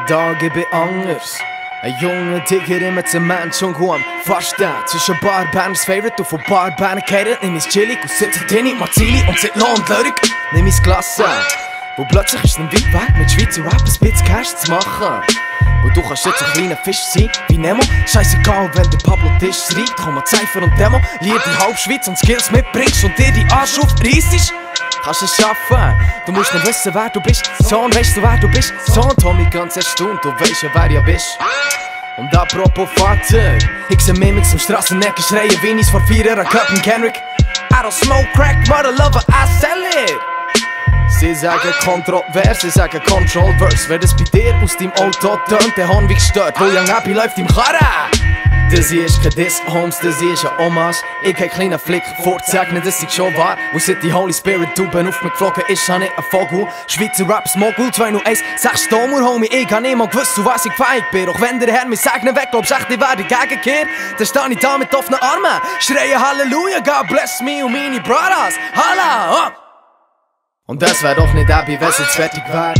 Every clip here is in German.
Dag, ich bin anders. Ein junger Digger im Zement schon am Fasten. Zwischen Barbanners Favorite und von Barbanner gehört. Nimm es chillig und sitze drin in Marzili und sit noch und Lyrik. Nimm es Glas an. Wo plötzlich ist es ein weit weg mit Schweizer Rap ein bisschen Cash zu machen. Und du kannst jetzt ein kleiner Fisch sein wie Nemo. Scheißegal, wenn der Pablo Tisch schreibt, komm mal Cypher und Demo. Lier die Halbschweiz und Skills mitbringst und dir die Arsch aufreissest. Kannst es schaffen, du musst nicht wissen, wer du bist. Sohn, weißt du, wer du bist? Sohn, Tommy, ganz erstaunt, du weißt ja, wer ja bist. Und apropos Vater, ich seh Mimics am Strassenecken schreien Winnies vor 4 Jahren Captain Kendrick. I don't smoke crack, mother lover, I sell it. Sie sagen kontrovers, sie sagen Control-Verse. Wer das bei dir aus deinem Auto tönt, der Horn wie gestört, wo Young Happy läuft im Karren. Das hier ist kein Diss, Homes, das hier ist ein Hommage. Ich hab kleinen Flick vorzeichnen, dass ich schon war. Wo seit die Holy Spirit Tuben auf mich geflogen ist, hab ich ein Vogel. Schweizer Raps Mogul 201, 6 Stommer, Homie. Ich hab nicht mal gewusst, zu was ich fähig bin. Auch wenn der Herr mich segnen weg, glaubst echt, ich werde gegengekehrt. Dann steh ich da mit offenen Armen, schreie Halleluja, God bless me und meine Brothers. Halla! Und das wär doch nicht Abby, wenn's jetzt fertig wär.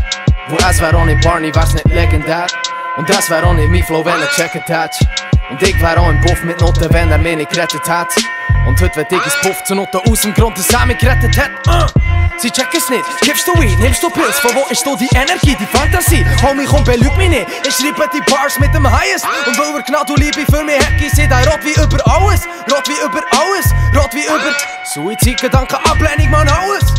Wo es wär auch nicht Barney, wär's nicht legendär. Und das wär auch nicht mein Flow, wenn er checket hat. Und ich wär auch im Puff mit Noten, wenn er mich nicht gerettet hat. Und heute werd ich ins Puff zu Noten aus dem Grund, dass er mich gerettet hat. Sie checken's nicht, gibst du Weed, nimmst du Pilz, von wo ist du die Energie, die Fantasie? Homie, komm, belüg mich nicht, ich schreibe die Bars mit dem Highest. Und weil er Gnade und Liebe für mich hat, seht er rot wie über alles. Rot wie über alles, rot wie über Suizidgedanken, Ablehnung, man, alles.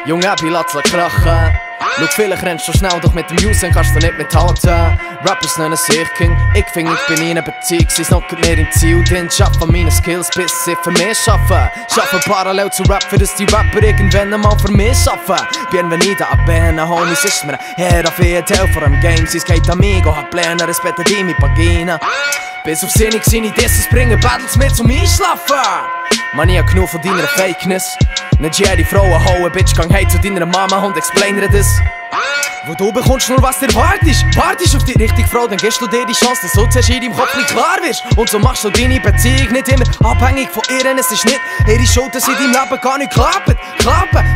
Junge, Abby, lass krachen. Schau, vielleicht rennst du schnell, doch mit dem Usen kannst du nicht mithalten. Rappers nennen sich King, ich find, ich bin in einer Beziehung, sie snocken mir im Ziel drin. Schaffen meine Skills, bis sie für mich schaffen. Schaffen parallel zu Rap, für dass die Rapper irgendwann einmal für mich schaffen. Bienvenida a bene, homies, ist mir her auf jeden Teil vor dem Game. Sie geht amigo, hat Pläne, respette die mi Pagina. Bis auf sinnig seine Disses bringen Battles mit zum Einschlafen. Man, ich hab genug von deiner Fakeness. Nicht jede Frau hauen, Bitch, gang heim zu deiner Mama und explain dir das. Wo du bekommst nur was dir wartest. Wartest auf die richtige Frau, dann gibst du dir die Chance, dass du zuerst in deinem Kopf nicht klar wirst. Und so machst du deine Beziehung nicht immer abhängig von ihr. Es ist nicht ihre Schuld, dass in deinem Leben gar nicht klappen.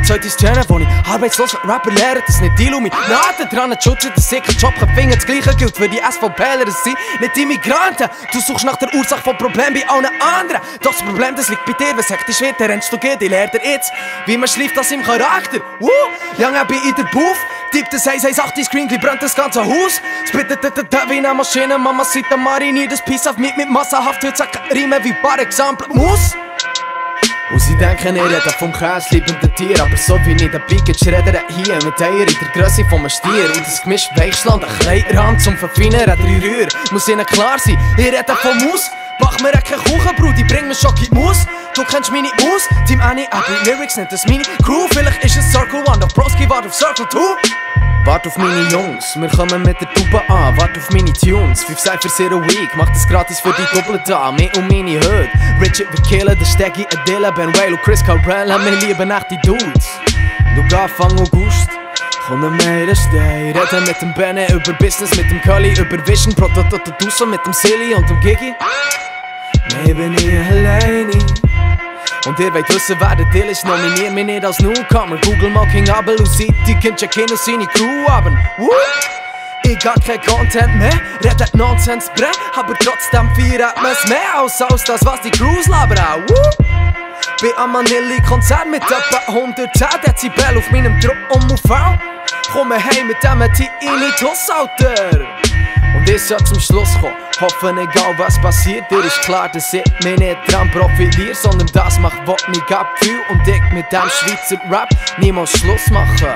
Zweite Szene, wo ich arbeitslos Rapper lehre, das nicht die Illuminaten dran zu schützen, dass sie keinen Job finden. Das Gleiche gilt für die SVPler, das sind nicht Immigranten. Du suchst nach der Ursache von Problemen bei allen anderen. Doch das Problem, das liegt bei dir, was hektisch wird, dann rennst du geht. Ich lehre dir jetzt, wie man schläft das im Charakter. Young Happy in der Booth, Typ das 118 Screen, brennt das ganze Haus. Spittet wie eine Maschine, Mama sieht der mariniert das Piece auf mit massenhaft Hützacken, Riemen wie paar Exempel muss. Und sie denken, er redet vom Käse liebenden Tier. Aber so wie nicht der Pikachu redet hier mit Eier in der Grösse von einem Stier. Und das Gemisch Weichschland, ein Kleiderhand zum Verfeinern, 3 Rühr. Muss ihnen klar sein, ich rede von Maus. Bach mir kein Kuchenbrot, ich bring mir Schock in die Maus. Du kennst meine Maus, Team Annie, Abby, Lyrics nennt das meine Crew. Vielleicht ist es Circle 1, doch Broski wart auf Circle 2. Wart auf meine Jungs, wir kommen mit der Tube an. Wart auf meine Tunes, 5 Cyphers in a Week. Mach das gratis für die Doppelten an. Mir und meine Hood, Richard wir killen, der Steggy, Adilla, Ben Whale und Chris Carell. Wir lieben echt die Dudes. Du geh Anfang August, komm mir stay. Reden mit dem Benne über Business, mit dem Cully, über Vision, Prototototuso mit dem Silly und dem Gigi. Nee, bin ich alleine. Und ihr wollt wissen, wer der Deal ist, nominier mich nicht als Newcomer. Google mal King Abel und City, kennt ja keiner seine Crew haben. Ich hab kein Content mehr, redet Nonsens brä, aber trotzdem feiert man's mehr als das, was die Crews labern. Bin am Manilli-Konzert mit etwa 110 Dezibel auf meinem Druck auf komme heim mit dem Tinnitus, Alter. Und ich soll zum Schluss kommen, hoffen egal was passiert. Dir ist klar, dass ich mich nicht dran profitiere, sondern das macht, was mich abfühlt. Und ich mit dem Schweizer Rap niemals Schluss machen.